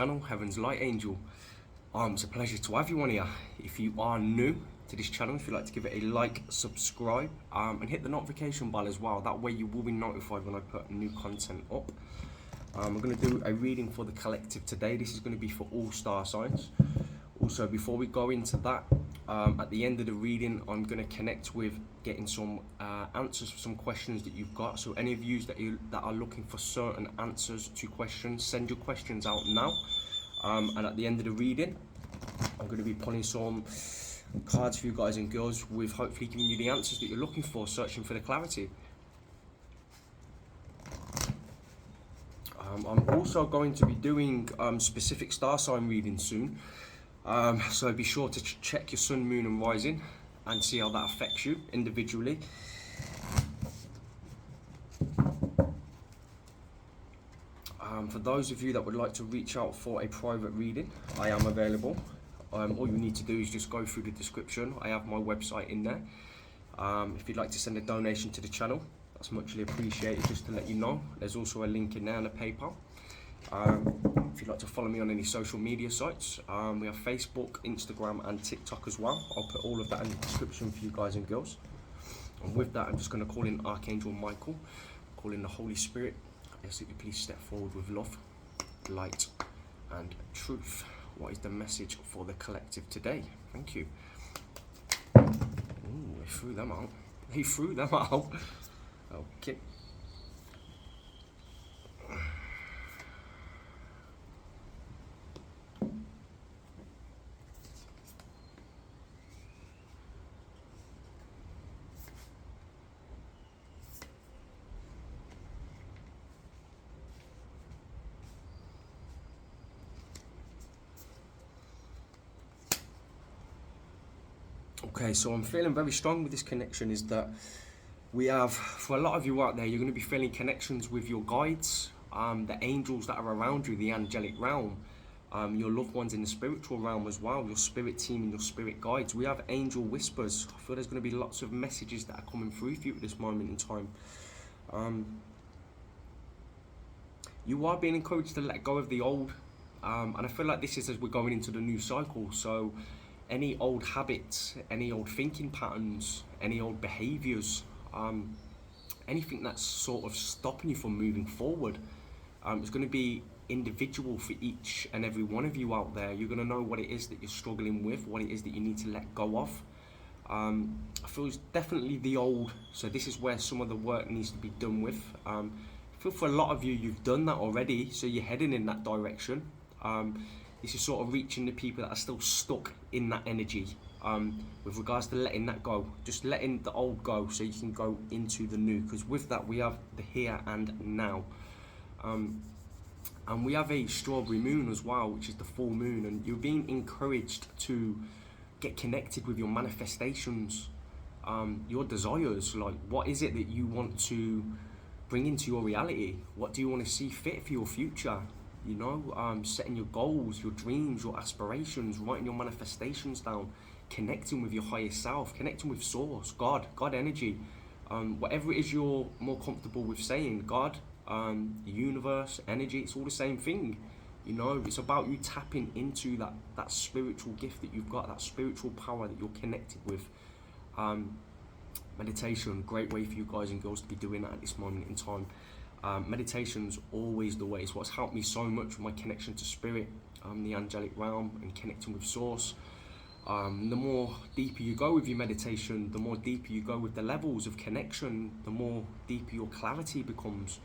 channel, Heaven's Light Angel. It's a pleasure to have you on here. If you are new to this channel, if you'd like to give it a like, subscribe, and hit the notification bell as well. That way you will be notified when I put new content up. I'm going to do a reading for the collective today. This is going to be for all star signs. Also, before we go into that, at the end of the reading, I'm going to connect with getting some answers for some questions that you've got. So any of you that are looking for certain answers to questions, send your questions out now. And at the end of the reading, I'm going to be pulling some cards for you guys and girls with hopefully giving you the answers that you're looking for, searching for the clarity. I'm also going to be doing specific star sign readings soon. So be sure to check your sun, moon and rising and see how that affects you individually. For those of you that would like to reach out for a private reading, I am available. All you need to do is just go through the description. I have my website in there. If you'd like to send a donation to the channel, that's muchly appreciated. Just to let you know, there's also a link in there and a PayPal. If you'd like to follow me on any social media sites, we have Facebook, Instagram and TikTok as well. I'll put all of that in the description for you guys and girls. And with that, I'm just going to call in Archangel Michael, call in the Holy Spirit. I ask that you please step forward with love, light and truth. What is the message for the collective today? Thank you. Ooh, they threw them out. They threw them out. Okay. Okay, so I'm feeling very strong with this connection is that we have, for a lot of you out there, you're going to be feeling connections with your guides, the angels that are around you, the angelic realm, your loved ones in the spiritual realm as well, your spirit team and your spirit guides. We have angel whispers. I feel there's going to be lots of messages that are coming through for you at this moment in time. You are being encouraged to let go of the old, and I feel like this is as we're going into the new cycle. So any old habits, any old thinking patterns, any old behaviors, anything that's sort of stopping you from moving forward, it's going to be individual for each and every one of you out there. You're going to know what it is that you're struggling with, what it is that you need to let go of. I feel it's definitely the old, so this is where some of the work needs to be done with. I feel for a lot of you, you've done that already, so you're heading in that direction. This is sort of reaching the people that are still stuck in that energy, with regards to letting that go, just letting the old go so you can go into the new, because with that we have the here and now. And we have a strawberry moon as well, which is the full moon, and you're being encouraged to get connected with your manifestations, your desires. Like, what is it that you want to bring into your reality? What do you want to see fit for your future? You know, setting your goals, your dreams, your aspirations, writing your manifestations down, connecting with your higher self, connecting with source, God energy, whatever it is you're more comfortable with saying, God, the universe, energy, it's all the same thing. You know, it's about you tapping into that spiritual gift that you've got, that spiritual power that you're connected with. Meditation, great way for you guys and girls to be doing that at this moment in time. Meditation's always the way. It's what's helped me so much with my connection to spirit, the angelic realm and connecting with source. The more deeper you go with your meditation, the more deeper you go with the levels of connection, the more deeper your clarity becomes,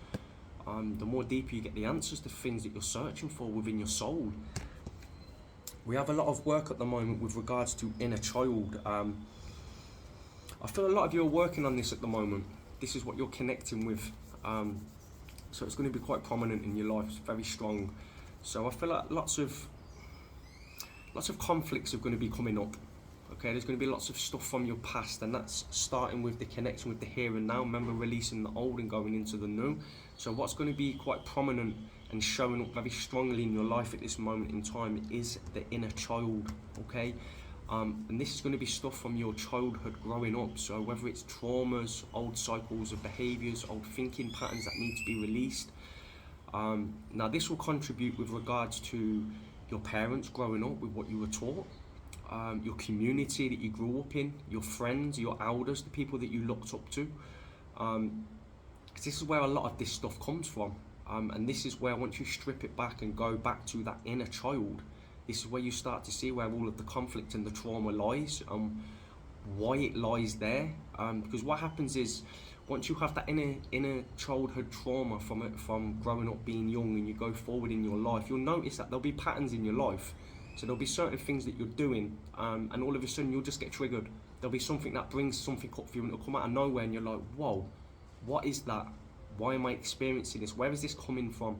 the more deeper you get the answers to things that you're searching for within your soul. We have a lot of work at the moment with regards to inner child. I feel a lot of you are working on this at the moment. This is what you're connecting with. So it's going to be quite prominent in your life. It's very strong. So I feel like lots of conflicts are going to be coming up. Okay, there's going to be lots of stuff from your past, and that's starting with the connection with the here and now. Remember, releasing the old and going into the new. So what's going to be quite prominent and showing up very strongly in your life at this moment in time is the inner child. Okay, and this is going to be stuff from your childhood growing up. So whether it's traumas, old cycles of behaviors, old thinking patterns that need to be released, Now this will contribute with regards to your parents growing up with what you were taught, your community that you grew up in, your friends, your elders, the people that you looked up to. 'Cause this is where a lot of this stuff comes from. And this is where, once you strip it back and go back to that inner child, this is where you start to see where all of the conflict and the trauma lies, why it lies there. Because what happens is, once you have that inner childhood trauma from growing up being young, and you go forward in your life, you'll notice that there'll be patterns in your life. So there'll be certain things that you're doing, and all of a sudden you'll just get triggered. There'll be something that brings something up for you, and it'll come out of nowhere, and you're like, whoa, what is that? Why am I experiencing this? Where is this coming from?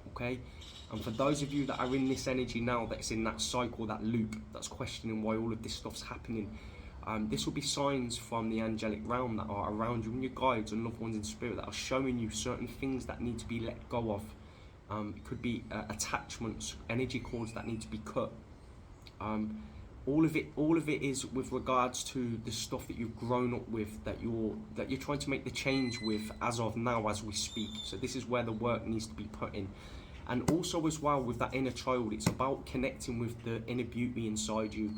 Okay? And for those of you that are in this energy now, that's in that cycle, that loop, that's questioning why all of this stuff's happening, this will be signs from the angelic realm that are around you, and your guides and loved ones in spirit, that are showing you certain things that need to be let go of. It could be attachments, energy cords that need to be cut. All of it is with regards to the stuff that you've grown up with, that you're trying to make the change with as of now, as we speak. So this is where the work needs to be put in. And also as well, with that inner child, it's about connecting with the inner beauty inside you,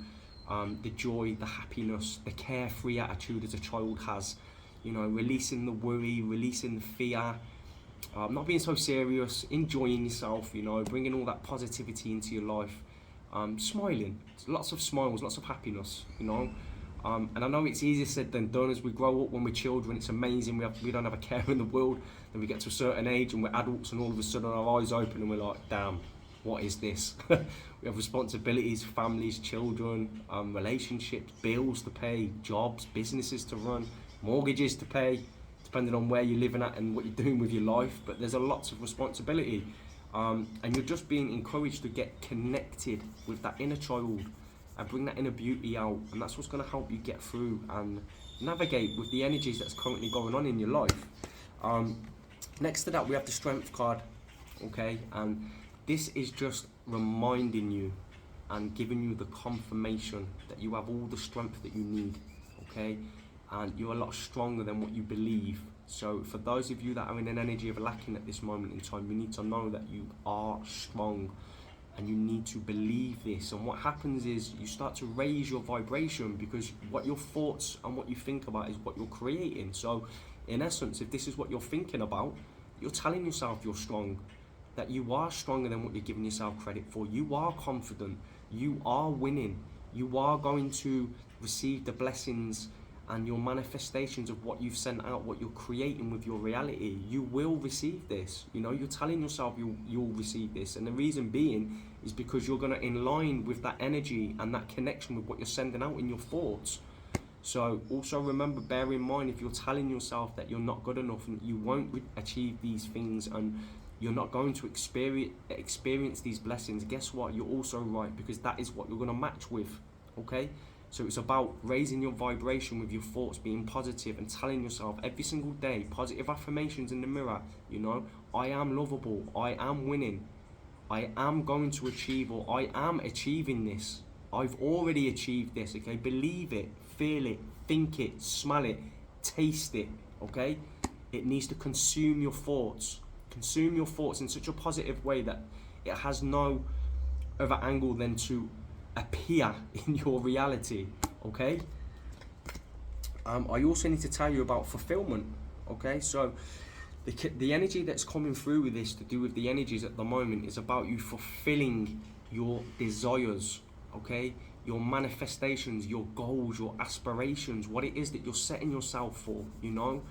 the joy, the happiness, the carefree attitude as a child has. You know, releasing the worry, releasing the fear, not being so serious, enjoying yourself, you know, bringing all that positivity into your life. Smiling, lots of smiles, lots of happiness, you know. And I know it's easier said than done. As we grow up, when we're children, it's amazing. We don't have a care in the world. Then we get to a certain age and we're adults, and all of a sudden our eyes open and we're like, damn, what is this? We have responsibilities, families, children, relationships, bills to pay, jobs, businesses to run, mortgages to pay, depending on where you're living at and what you're doing with your life. But there's a lots of responsibility. And you're just being encouraged to get connected with that inner child and bring that inner beauty out, and that's what's going to help you get through and navigate with the energies that's currently going on in your life. Next to that, we have the Strength card, okay, and this is just reminding you and giving you the confirmation that you have all the strength that you need, okay, and you're a lot stronger than what you believe. So for those of you that are in an energy of lacking at this moment in time, you need to know that you are strong, and you need to believe this. And what happens is you start to raise your vibration, because what your thoughts and what you think about is what you're creating. So in essence, if this is what you're thinking about, you're telling yourself you're strong, that you are stronger than what you're giving yourself credit for. You are confident, you are winning, you are going to receive the blessings and your manifestations of what you've sent out, what you're creating with your reality. You will receive this. You know, you're telling yourself you'll receive this. And the reason being is because you're going to in line with that energy and that connection with what you're sending out in your thoughts. So also remember, bear in mind, if you're telling yourself that you're not good enough and you won't achieve these things and you're not going to experience these blessings, guess what? You're also right, because that is what you're going to match with, okay? So it's about raising your vibration with your thoughts, being positive and telling yourself every single day, positive affirmations in the mirror, you know, I am lovable, I am winning, I am going to achieve, or I am achieving this, I've already achieved this, okay? Believe it, feel it, think it, smell it, taste it, okay? It needs to consume your thoughts in such a positive way that it has no other angle than to appear in your reality, okay? I also need to tell you about fulfillment, okay? So the energy that's coming through with this, to do with the energies at the moment, is about you fulfilling your desires, okay? Your manifestations, your goals, your aspirations, what it is that you're setting yourself for, you know?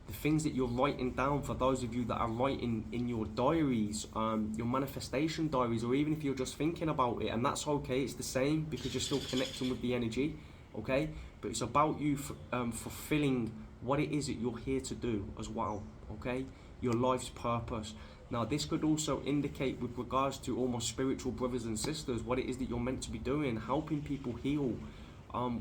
The things that you're writing down, for those of you that are writing in your diaries, your manifestation diaries, or even if you're just thinking about it, and that's okay, it's the same, because you're still connecting with the energy, okay? But it's about you fulfilling what it is that you're here to do as well, okay? Your life's purpose. Now, this could also indicate, with regards to all my spiritual brothers and sisters, what it is that you're meant to be doing, helping people heal.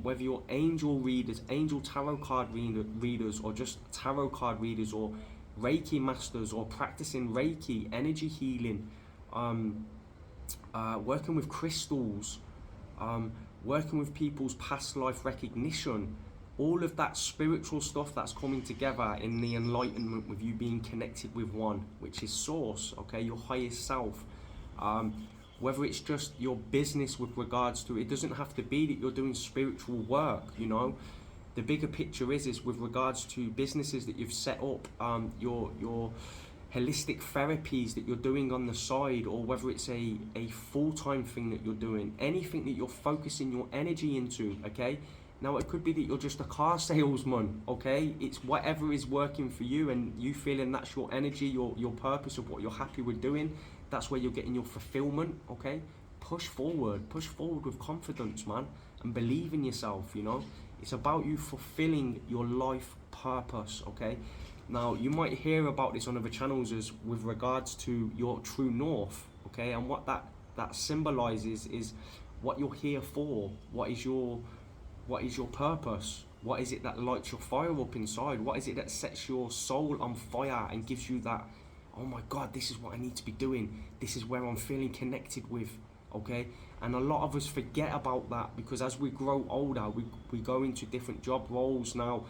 Whether you're angel readers, angel tarot card readers, or just tarot card readers, or Reiki masters, or practicing Reiki, energy healing, working with crystals, working with people's past life recognition, all of that spiritual stuff that's coming together in the enlightenment with you being connected with one, which is source, okay, your highest self. Whether it's just your business with regards to, it doesn't have to be that you're doing spiritual work, you know. The bigger picture is with regards to businesses that you've set up, your holistic therapies that you're doing on the side, or whether it's a full-time thing that you're doing, anything that you're focusing your energy into, okay? Now it could be that you're just a car salesman, okay? It's whatever is working for you and you feeling that's your energy, your purpose of what you're happy with doing. That's where you're getting your fulfillment, okay? Push forward with confidence, man, and believe in yourself, you know? It's about you fulfilling your life purpose, okay? Now, you might hear about this on other channels as with regards to your true north, okay? And what that symbolizes is what you're here for. What is your purpose? What is it that lights your fire up inside? What is it that sets your soul on fire and gives you that, oh my God, this is what I need to be doing. This is where I'm feeling connected with, okay? And a lot of us forget about that because as we grow older, we go into different job roles now.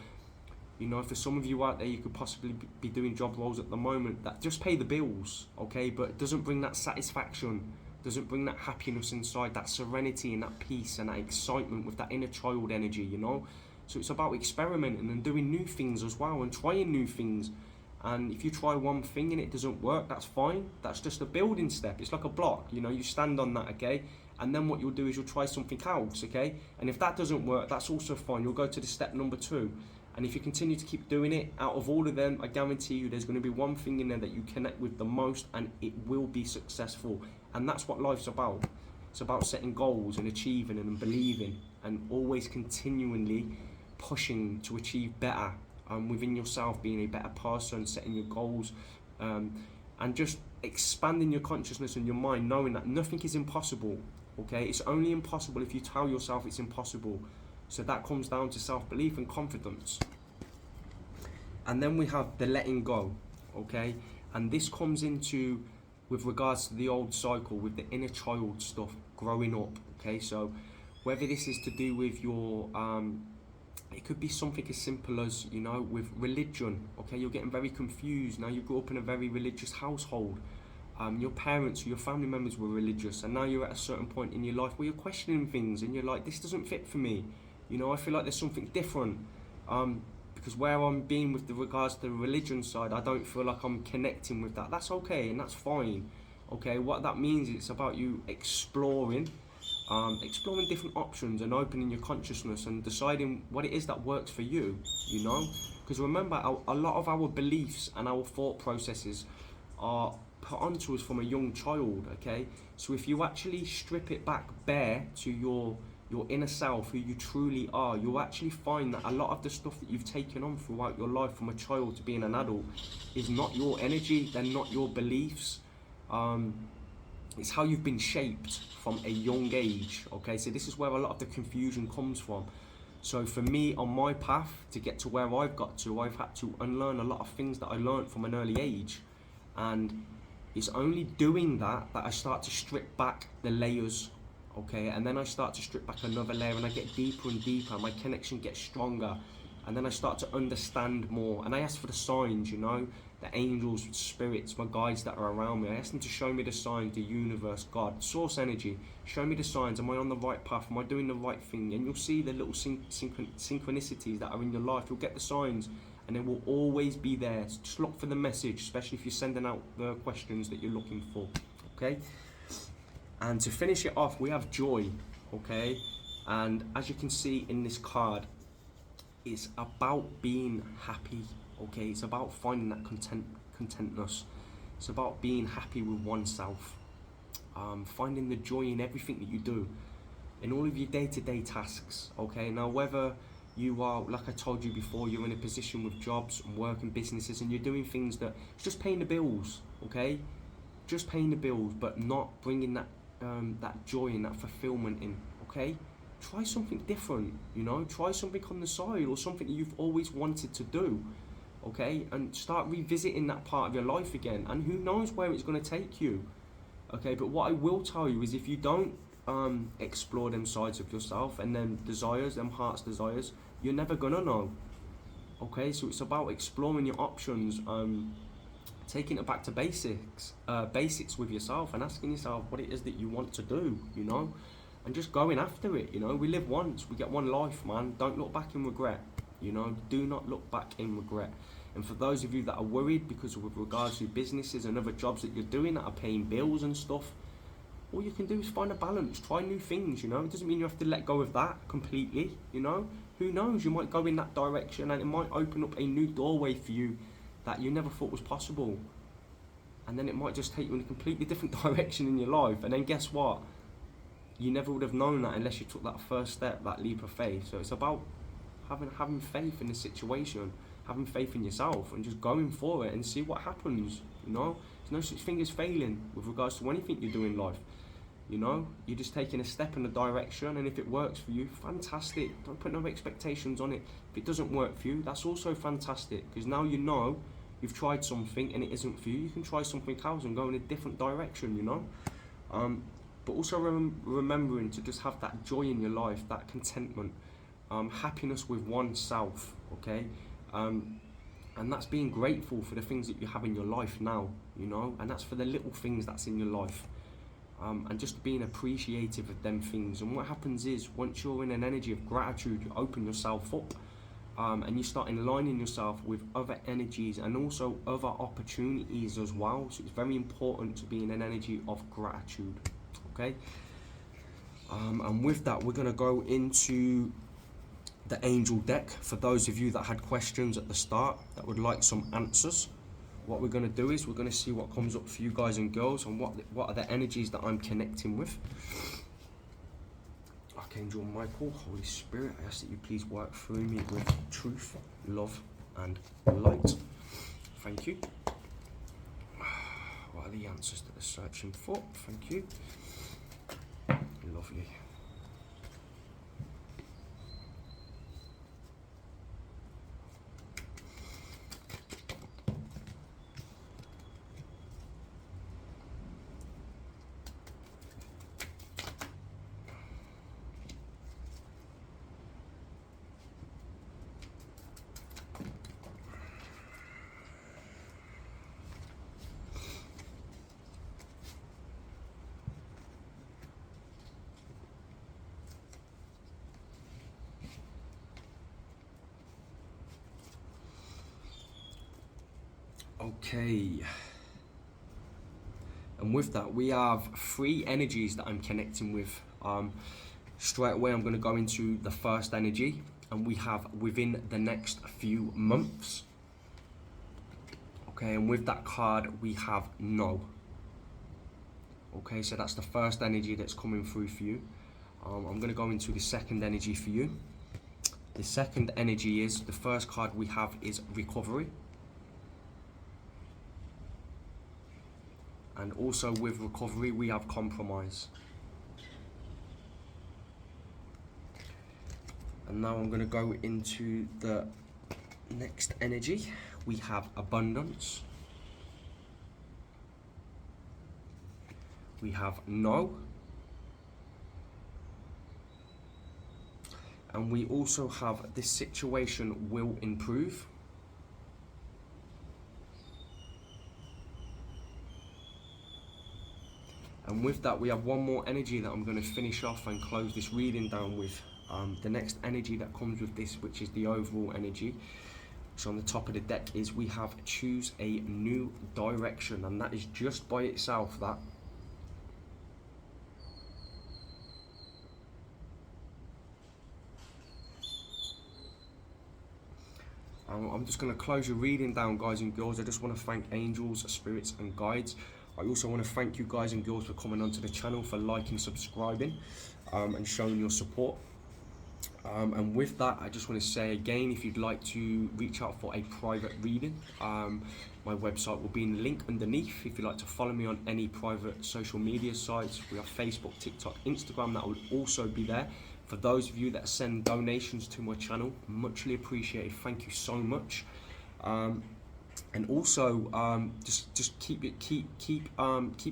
You know, for some of you out there, you could possibly be doing job roles at the moment that just pay the bills, okay? But it doesn't bring that satisfaction, doesn't bring that happiness inside, that serenity and that peace and that excitement with that inner child energy, you know? So it's about experimenting and doing new things as well and trying new things. And if you try one thing and it doesn't work, that's fine. That's just a building step. It's like a block, you know, you stand on that, okay? And then what you'll do is you'll try something else, okay? And if that doesn't work, that's also fine. You'll go to the step number 2. And if you continue to keep doing it, out of all of them, I guarantee you there's going to be one thing in there that you connect with the most and it will be successful. And that's what life's about. It's about setting goals and achieving and believing and always continually pushing to achieve better within yourself, being a better person, setting your goals and just expanding your consciousness and your mind, knowing that nothing is impossible, okay? It's only impossible if you tell yourself it's impossible. So that comes down to self-belief and confidence. And then we have the letting go, okay? And this comes into, with regards to the old cycle, with the inner child stuff, growing up, okay? So whether this is to do with your, it could be something as simple as, you know, with religion, okay? You're getting very confused. Now you grew up in a very religious household. Your parents or your family members were religious, and now you're at a certain point in your life where you're questioning things and you're like, this doesn't fit for me. You know, I feel like there's something different because where I'm being with the regards to the religion side, I don't feel like I'm connecting with that. That's okay and that's fine. Okay, what that means is it's about you exploring different options and opening your consciousness and deciding what it is that works for you, you know? Because remember, a lot of our beliefs and our thought processes are put onto us from a young child, okay? So if you actually strip it back bare to your inner self, who you truly are, you'll actually find that a lot of the stuff that you've taken on throughout your life from a child to being an adult is not your energy, they're not your beliefs. It's how you've been shaped from a young age, okay? So this is where a lot of the confusion comes from. So for me, on my path to get to where I've got to, I've had to unlearn a lot of things that I learned from an early age. And it's only doing that I start to strip back the layers, okay? And then I start to strip back another layer and I get deeper and deeper, my connection gets stronger. And then I start to understand more. And I ask for the signs, you know, the angels, spirits, my guides that are around me. I ask them to show me the signs, the universe, God, source energy. Show me the signs. Am I on the right path? Am I doing the right thing? And you'll see the little synchronicities that are in your life. You'll get the signs and they will always be there. Just look for the message, especially if you're sending out the questions that you're looking for, okay? And to finish it off, we have joy, okay? And as you can see in this card, it's about being happy, okay? It's about finding that contentness. It's about being happy with oneself. Finding the joy in everything that you do, in all of your day-to-day tasks, okay? Now, whether you are, like I told you before, you're in a position with jobs and work and businesses and you're doing things that, it's just paying the bills, okay? Just paying the bills, but not bringing that that joy and that fulfillment in, okay? Try something different, you know? Try something on the side or something that you've always wanted to do, okay? And start revisiting that part of your life again. And who knows where it's going to take you, okay? But what I will tell you is if you don't explore them sides of yourself and then desires, them heart's desires, you're never gonna know. Okay, so it's about exploring your options, taking it back to basics with yourself and asking yourself what it is that you want to do, you know, and just going after it. You know, we live once, we get one life, man. Don't look back in regret. You know, do not look back in regret. And for those of you that are worried because with regards to businesses and other jobs that you're doing that are paying bills and stuff, all you can do is find a balance, try new things, you know. It doesn't mean you have to let go of that completely, you know. Who knows, you might go in that direction and it might open up a new doorway for you that you never thought was possible. And then it might just take you in a completely different direction in your life. And then guess what? You never would have known that unless you took that first step, that leap of faith. So it's about having faith in the situation, having faith in yourself and just going for it and see what happens, you know. There's no such thing as failing with regards to anything you do in life. You know, you're just taking a step in the direction, and if it works for you, fantastic. Don't put no expectations on it. If it doesn't work for you, that's also fantastic, because now you know you've tried something and it isn't for you. You can try something else and go in a different direction, you know. But also remembering to just have that joy in your life, that contentment, happiness with oneself, okay? And that's being grateful for the things that you have in your life now, you know, and that's for the little things that's in your life. And just being appreciative of them things. And what happens is, once you're in an energy of gratitude, you open yourself up, and you start aligning yourself with other energies and also other opportunities as well. So it's very important to be in an energy of gratitude, okay? And with that, we're gonna go into the angel deck. For those of you that had questions at the start that would like some answers, what we're going to do is we're going to see what comes up for you guys and girls and what are the energies that I'm connecting with. Archangel Michael, Holy Spirit, I ask that you please work through me with truth, love and light. Thank you. What are the answers that they're searching for? Thank you. Lovely. Okay, and with that we have 3 energies that I'm connecting with. Straight away I'm going to go into the first energy, and we have within the next few months. Okay, and with that card we have no. Okay, so that's the first energy that's coming through for you. I'm going to go into the second energy for you. The second energy is, the first card we have is recovery. And also with recovery, we have compromise. And now I'm going to go into the next energy. We have abundance. We have no. And we also have, this situation will improve. And with that, we have one more energy that I'm going to finish off and close this reading down with. The next energy that comes with this, which is the overall energy, so on the top of the deck, is we have choose a new direction, and that is just by itself that. I'm just going to close your reading down, guys and girls. I just want to thank angels, spirits and guides. I also want to thank you guys and girls for coming onto the channel, for liking, subscribing, and showing your support. And with that, I just want to say again, if you'd like to reach out for a private reading, my website will be in the link underneath. If you'd like to follow me on any private social media sites, we have Facebook, TikTok, Instagram, that will also be there. For those of you that send donations to my channel, muchly appreciated. Thank you so much. And also, just keep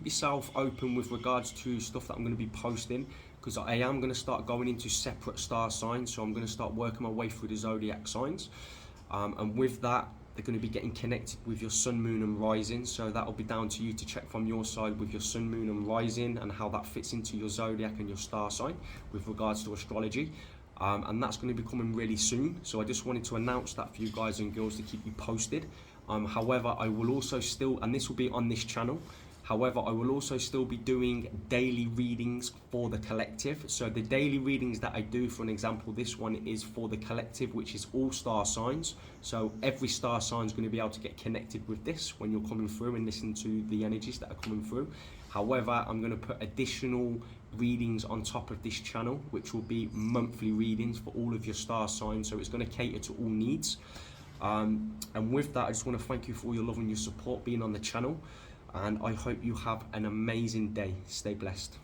yourself open with regards to stuff that I'm going to be posting, because I am going to start going into separate star signs. So I'm going to start working my way through the zodiac signs, and with that, they're going to be getting connected with your sun, moon, and rising. So that'll be down to you to check from your side with your sun, moon, and rising, and how that fits into your zodiac and your star sign with regards to astrology. And that's going to be coming really soon. So I just wanted to announce that for you guys and girls to keep you posted. However, I will also still, and this will be on this channel, however, I will also still be doing daily readings for the collective. So the daily readings that I do, for an example, this one is for the collective, which is all star signs. So every star sign is going to be able to get connected with this when you're coming through and listen to the energies that are coming through. However, I'm going to put additional readings on top of this channel, which will be monthly readings for all of your star signs. So it's going to cater to all needs. And with that, I just want to thank you for all your love and your support being on the channel. And I hope you have an amazing day. Stay blessed.